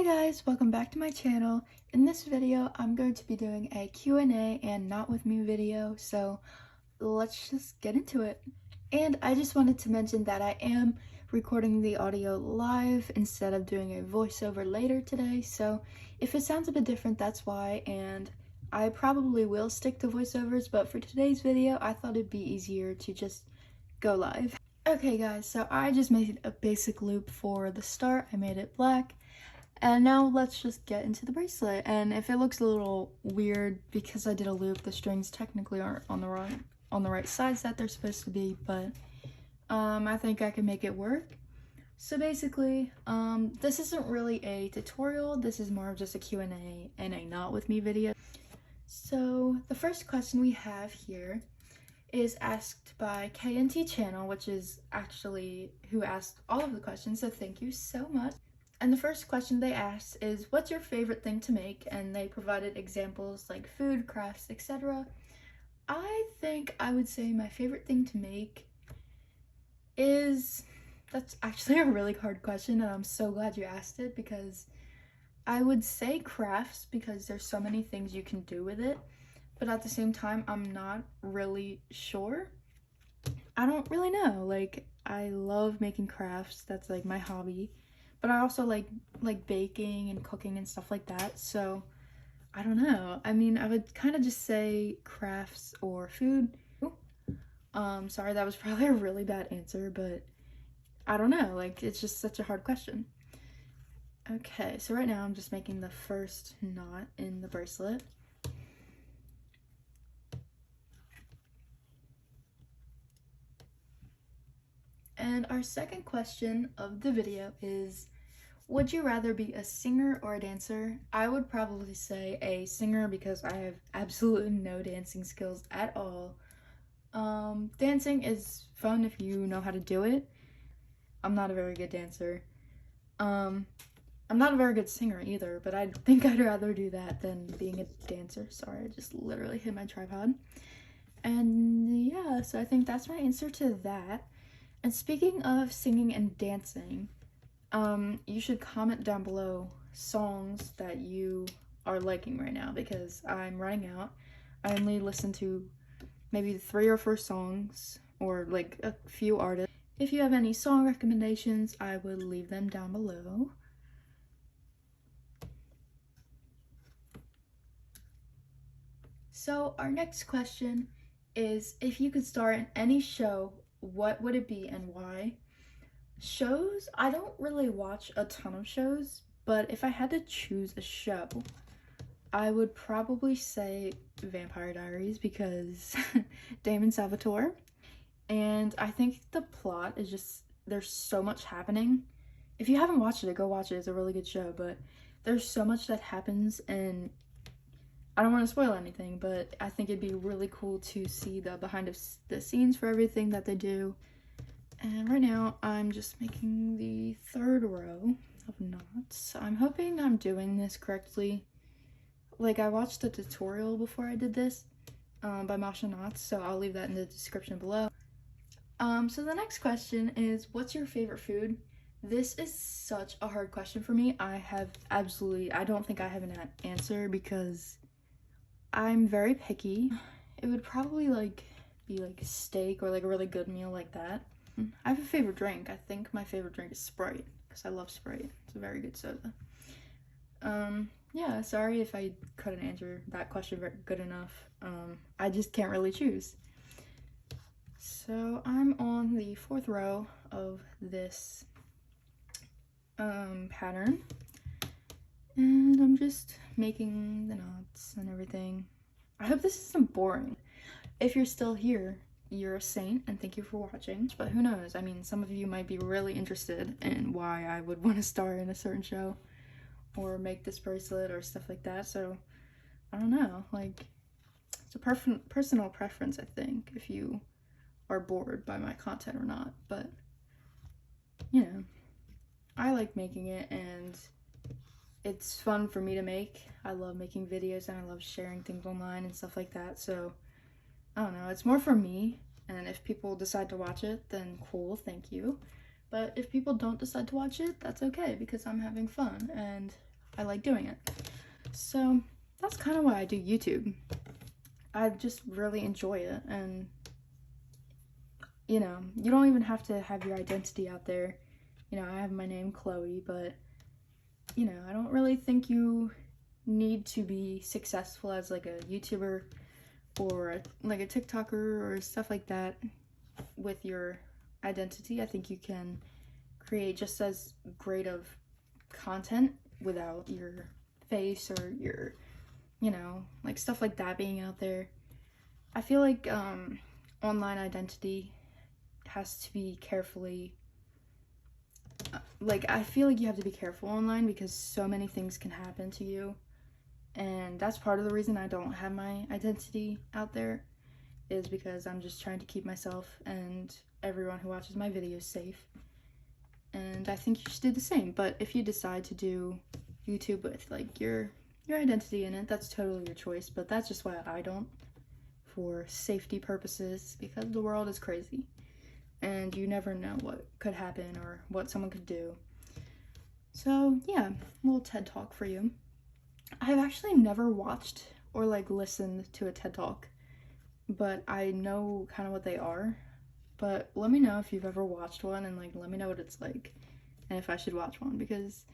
Hi guys, welcome back to my channel. In this video, I'm going to be doing a Q&A and not with me video, so let's just get into it. And I just wanted to mention that I am recording the audio live instead of doing a voiceover later today, so if it sounds a bit different, that's why, and I probably will stick to voiceovers, but for today's video, I thought it'd be easier to just go live. Okay guys, so I just made a basic loop for the start. I made it black. And now let's just get into the bracelet. And if it looks a little weird because I did a loop, the strings technically aren't on the right sides that they're supposed to be, but I think I can make it work. So basically, this isn't really a tutorial, this is more of just a Q&A and a not with me video. So the first question we have here is asked by KNT channel, which is actually who asked all of the questions, so thank you so much. And the first question they asked is, what's your favorite thing to make? And they provided examples like food, crafts, etc. I think I would say my favorite thing to make is, that's actually a really hard question and I'm so glad you asked it, because I would say crafts because there's so many things you can do with it, but at the same time I'm not really sure. I don't really know, like I love making crafts, that's like my hobby. But I also like baking and cooking and stuff like that, so I don't know. I mean, I would kind of just say crafts or food. Sorry, that was probably a really bad answer, but I don't know, like it's just such a hard question. Okay, so right now I'm just making the first knot in the bracelet. And our second question of the video is, would you rather be a singer or a dancer? I would probably say a singer because I have absolutely no dancing skills at all. Dancing is fun if you know how to do it. I'm not a very good dancer. I'm not a very good singer either, but I think I'd rather do that than being a dancer. Sorry, I just literally hit my tripod. And yeah, so I think that's my answer to that. And speaking of singing and dancing, you should comment down below songs that you are liking right now, because I'm running out. I only listen to maybe 3 or 4 songs, or like a few artists. If you have any song recommendations, I would leave them down below. So our next question is, if you could star in any show, what would it be and why? Shows, I don't really watch a ton of shows, but if I had to choose a show, I would probably say Vampire Diaries, because Damon Salvatore, and I think the plot is just, there's so much happening. If you haven't watched it, go watch it, it's a really good show, but there's so much that happens, and I don't want to spoil anything, but I think it'd be really cool to see the behind the scenes for everything that they do. And right now, I'm just making the 3rd row of knots. I'm hoping I'm doing this correctly. Like, I watched a tutorial before I did this by Masha Knots, so I'll leave that in the description below. So the next question is, what's your favorite food? This is such a hard question for me. I don't think I have an answer because I'm very picky. It would probably be like a steak or like a really good meal like that. I have a favorite drink. I think my favorite drink is Sprite, because I love Sprite. It's a very good soda. Yeah, sorry if I couldn't answer that question very good enough. I just can't really choose. So I'm on the 4th row of this pattern, and I'm just making the knots and everything. I hope this isn't boring. If you're still here, you're a saint, and thank you for watching. But who knows, I mean, some of you might be really interested in why I would want to star in a certain show or make this bracelet or stuff like that, so I don't know, like, it's a personal preference, I think, if you are bored by my content or not. But you know, I like making it and it's fun for me to make. I love making videos and I love sharing things online and stuff like that, so I don't know, it's more for me, and if people decide to watch it, then cool, thank you. But if people don't decide to watch it, that's okay, because I'm having fun, and I like doing it. So that's kind of why I do YouTube. I just really enjoy it, and you know, you don't even have to have your identity out there. You know, I have my name Chloe, but you know, I don't really think you need to be successful as like a YouTuber or like a TikToker or stuff like that with your identity. I think you can create just as great of content without your face or your, you know, like stuff like that being out there. I feel like online identity has to be carefully, like, I feel like you have to be careful online because so many things can happen to you, and that's part of the reason I don't have my identity out there, is because I'm just trying to keep myself and everyone who watches my videos safe. And I think you should do the same. But if you decide to do YouTube with like your identity in it, that's totally your choice. But that's just why I don't, for safety purposes, because the world is crazy and you never know what could happen or what someone could do. So yeah, a little TED Talk for you. I've actually never watched or like listened to a TED Talk, but I know kind of what they are. But let me know if you've ever watched one, and like let me know what it's like and if I should watch one, because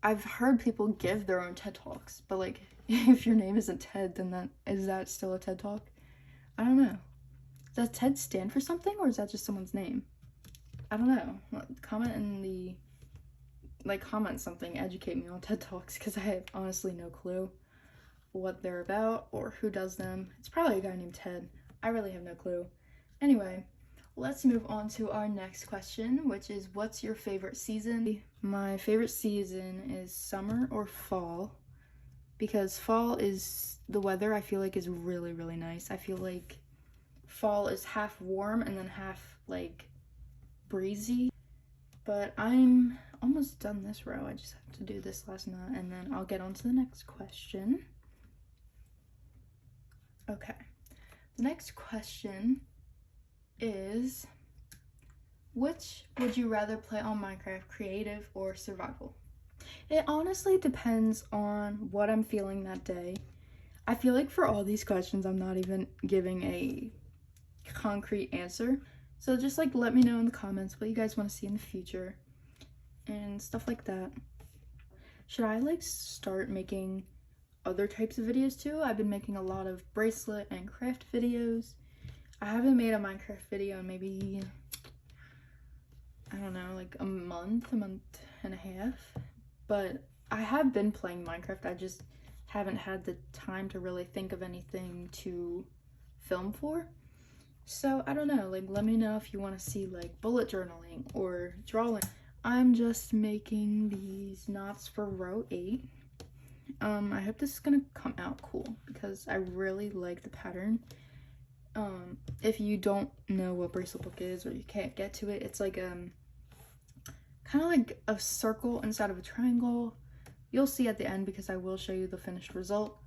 I've heard people give their own TED Talks, but like if your name isn't Ted, then is that still a TED Talk? I don't know. Does TED stand for something, or is that just someone's name? I don't know. Comment in the, like, comment something, educate me on TED Talks, because I have honestly no clue what they're about or who does them. It's probably a guy named Ted. I really have no clue. Anyway, let's move on to our next question, which is, what's your favorite season? My favorite season is summer or fall, because fall is, the weather I feel like is really, really nice. I feel like fall is half warm and then half like breezy. But I'm almost done this row. I just have to do this last knot and then I'll get on to the next question. Okay, the next question is, which would you rather play on Minecraft, creative or survival? It honestly depends on what I'm feeling that day. I feel like for all these questions, I'm not even giving a concrete answer. So just like let me know in the comments what you guys want to see in the future and stuff like that. Should I like start making other types of videos too? I've been making a lot of bracelet and craft videos. I haven't made a Minecraft video in maybe, I don't know, like a month and a half. But I have been playing Minecraft. I just haven't had the time to really think of anything to film for. So I don't know, like let me know if you want to see like bullet journaling or drawing. I'm just making these knots for row 8. I hope this is gonna come out cool because I really like the pattern. If you don't know what bracelet book is or you can't get to it, it's like kind of like a circle inside of a triangle. You'll see at the end because I will show you the finished result.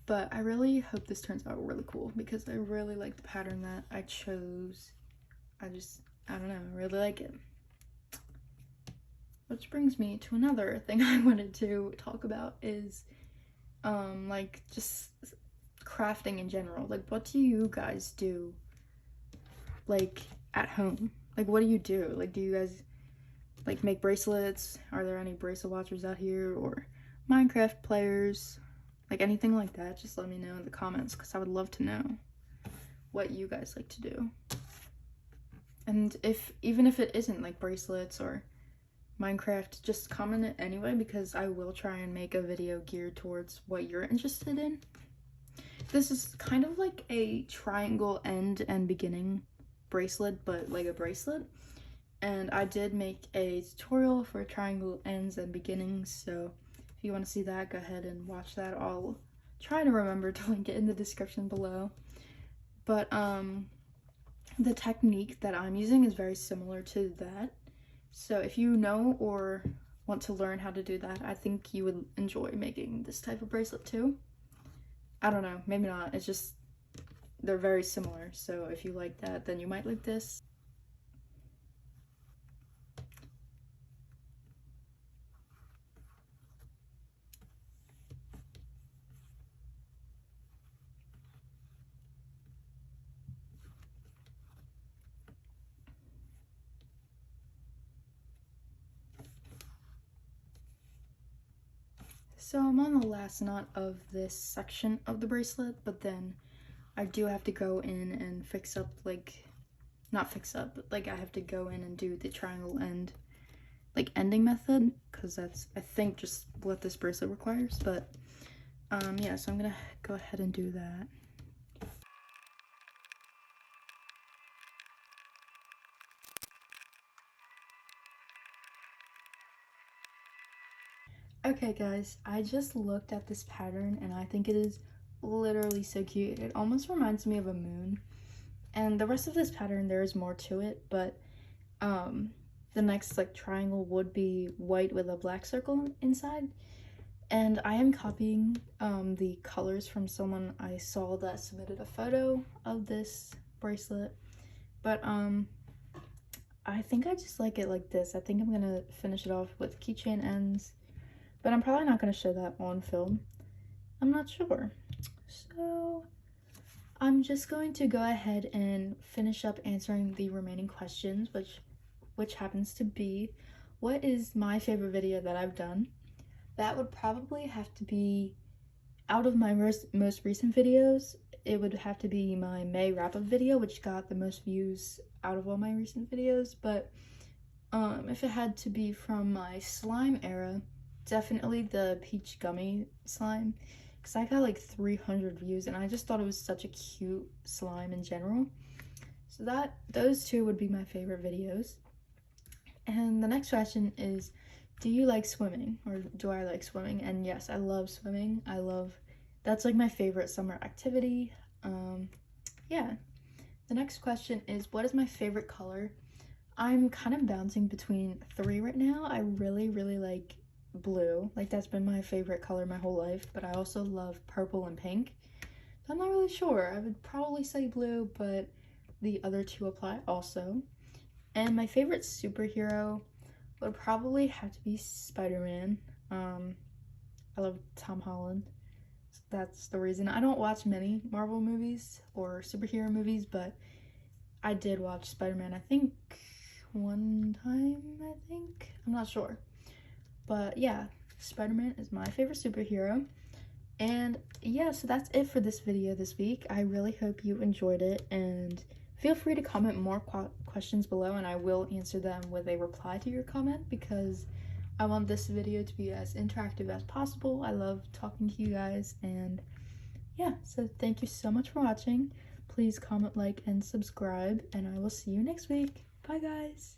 But I really hope this turns out really cool because I really like the pattern that I chose. I don't know, I really like it. Which brings me to another thing I wanted to talk about is like just crafting in general. Like what do you guys do like at home? Like what do you do? Like do you guys like make bracelets? Are there any bracelet watchers out here or Minecraft players? Like anything like that, just let me know in the comments because I would love to know what you guys like to do. And even if it isn't like bracelets or Minecraft, just comment it anyway because I will try and make a video geared towards what you're interested in. This is kind of like a triangle end and beginning bracelet, but like a bracelet. And I did make a tutorial for triangle ends and beginnings, so if you want to see that, go ahead and watch that. I'll try to remember to link it in the description below. But the technique that I'm using is very similar to that. So if you know or want to learn how to do that, I think you would enjoy making this type of bracelet too. I don't know, maybe not. It's just, they're very similar. So if you like that, then you might like this. So I'm on the last knot of this section of the bracelet, but then I do have to go in and fix up, like, not fix up, but like I have to go in and do the triangle end, like ending method, because that's, I think, just what this bracelet requires. But yeah, so I'm gonna go ahead and do that. Okay guys, I just looked at this pattern and I think it is literally so cute. It almost reminds me of a moon. And the rest of this pattern, there is more to it, but the next like triangle would be white with a black circle inside. And I am copying the colors from someone I saw that submitted a photo of this bracelet. But I think I just like it like this. I think I'm gonna finish it off with keychain ends, but I'm probably not gonna show that on film. I'm not sure. So I'm just going to go ahead and finish up answering the remaining questions, which happens to be, what is my favorite video that I've done? That would probably have to be, out of my most recent videos, it would have to be my May wrap-up video, which got the most views out of all my recent videos. But if it had to be from my slime era, definitely the peach gummy slime, because I got like 300 views and I just thought it was such a cute slime in general. So those two would be my favorite videos. And the next question is, do you like swimming, or do I like swimming? And yes, I love swimming. That's like my favorite summer activity. Yeah. The next question is, what is my favorite color? I'm kind of bouncing between 3 right now. I really, really like blue. Like, that's been my favorite color my whole life, but I also love purple and pink. So I'm not really sure. I would probably say blue, but the other two apply also. And my favorite superhero would probably have to be Spider-Man. I love Tom Holland. So that's the reason. I don't watch many Marvel movies or superhero movies, but I did watch Spider-Man, I think, one time, I'm not sure. But yeah, Spider-Man is my favorite superhero. And yeah, so that's it for this video this week. I really hope you enjoyed it, and feel free to comment more questions below and I will answer them with a reply to your comment, because I want this video to be as interactive as possible. I love talking to you guys, and yeah, so thank you so much for watching. Please comment, like, and subscribe, and I will see you next week. Bye guys!